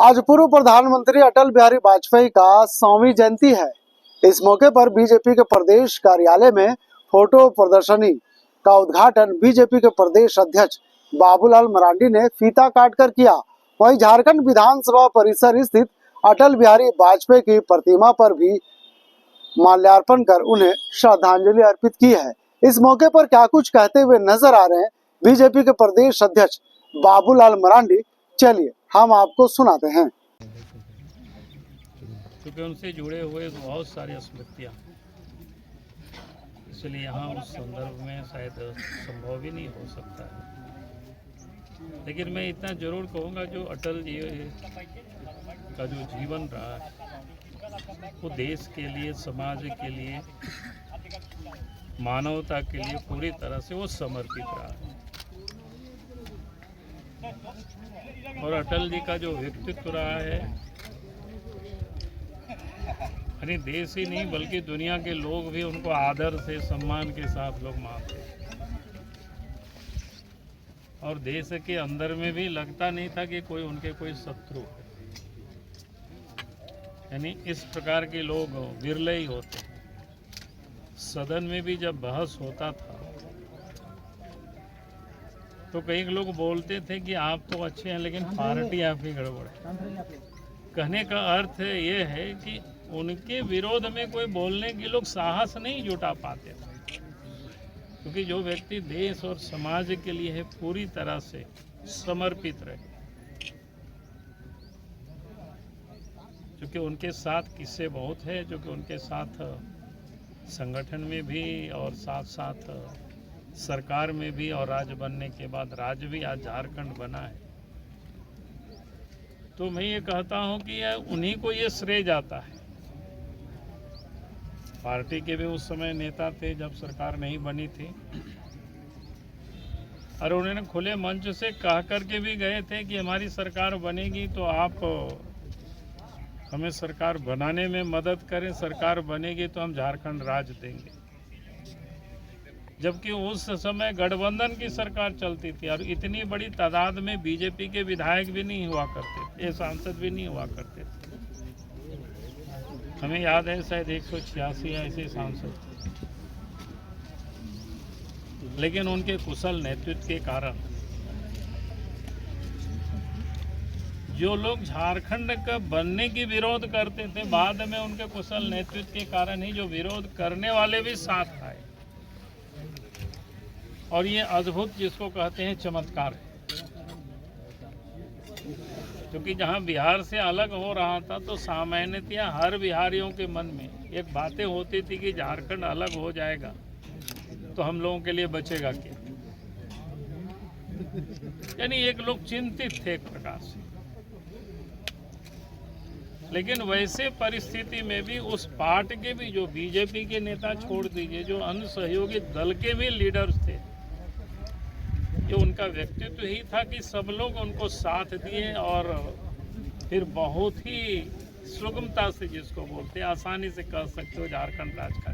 आज पूर्व प्रधानमंत्री अटल बिहारी वाजपेयी का 100वीं जयंती है। इस मौके पर बीजेपी के प्रदेश कार्यालय में फोटो प्रदर्शनी का उद्घाटन बीजेपी के प्रदेश अध्यक्ष बाबूलाल मरांडी ने फीता काटकर किया। वहीं झारखंड विधानसभा परिसर स्थित अटल बिहारी वाजपेयी की प्रतिमा पर भी माल्यार्पण कर उन्हें श्रद्धांजलि अर्पित की है। इस मौके पर क्या कुछ कहते हुए नजर आ रहे हैं बीजेपी के प्रदेश अध्यक्ष बाबूलाल मरांडी, चलिए हम आपको सुनाते हैं। क्योंकि उनसे जुड़े हुए बहुत सारी स्मृतियाँ, इसलिए यहाँ उस संदर्भ में शायद संभव ही नहीं हो सकता है। लेकिन मैं इतना जरूर कहूँगा, जो अटल जी का जो जीवन रहा है वो देश के लिए, समाज के लिए, मानवता के लिए पूरी तरह से वो समर्पित रहा है। और अटल जी का जो व्यक्तित्व रहा है, यानी देश ही नहीं बल्कि दुनिया के लोग भी उनको आदर से, सम्मान के साथ लोग मानते हैं। और देश के अंदर में भी लगता नहीं था कि कोई उनके कोई शत्रु है। यानी इस प्रकार के लोग विरले ही होते। सदन में भी जब बहस होता था तो कई लोग बोलते थे कि आप तो अच्छे हैं लेकिन पार्टी आपकी गड़बड़ है। कहने का अर्थ ये है कि उनके विरोध में कोई बोलने के लोग साहस नहीं जुटा पाते थे, क्योंकि जो व्यक्ति देश और समाज के लिए है पूरी तरह से समर्पित रहे। क्योंकि उनके साथ किस्से बहुत है, जो कि उनके साथ संगठन में भी और साथ साथ सरकार में भी, और राज्य बनने के बाद राज्य भी आज झारखंड बना है। तो मैं ये कहता हूँ कि उन्हीं को ये श्रेय जाता है। पार्टी के भी उस समय नेता थे जब सरकार नहीं बनी थी, और उन्होंने खुले मंच से कह करके भी गए थे कि हमारी सरकार बनेगी तो आप हमें सरकार बनाने में मदद करें, सरकार बनेगी तो हम झारखंड राज्य देंगे। जबकि उस समय गठबंधन की सरकार चलती थी और इतनी बड़ी तादाद में बीजेपी के विधायक भी नहीं हुआ करते थे, सांसद भी नहीं हुआ करते थे। हमें याद है शायद 186 ऐसे सांसद थे। लेकिन उनके कुशल नेतृत्व के कारण जो लोग झारखंड का बनने की विरोध करते थे, बाद में उनके कुशल नेतृत्व के कारण ही जो विरोध करने वाले भी साथ आए। और ये अद्भुत जिसको कहते हैं चमत्कार है। क्योंकि जहाँ बिहार से अलग हो रहा था तो सामान्यतया हर बिहारियों के मन में एक बातें होती थी कि झारखंड अलग हो जाएगा तो हम लोगों के लिए बचेगा क्या। यानी एक लोग चिंतित थे एक प्रकार से। लेकिन वैसे परिस्थिति में भी उस पार्टी के भी, जो बीजेपी के नेता छोड़ दीजिए, जो अन्य सहयोगी दल के भी लीडर्स थे, ये उनका व्यक्तित्व ही था कि सब लोग उनको साथ दिए और फिर बहुत ही सुगमता से, जिसको बोलते हैं, आसानी से कह सकते हो, झारखंड राज का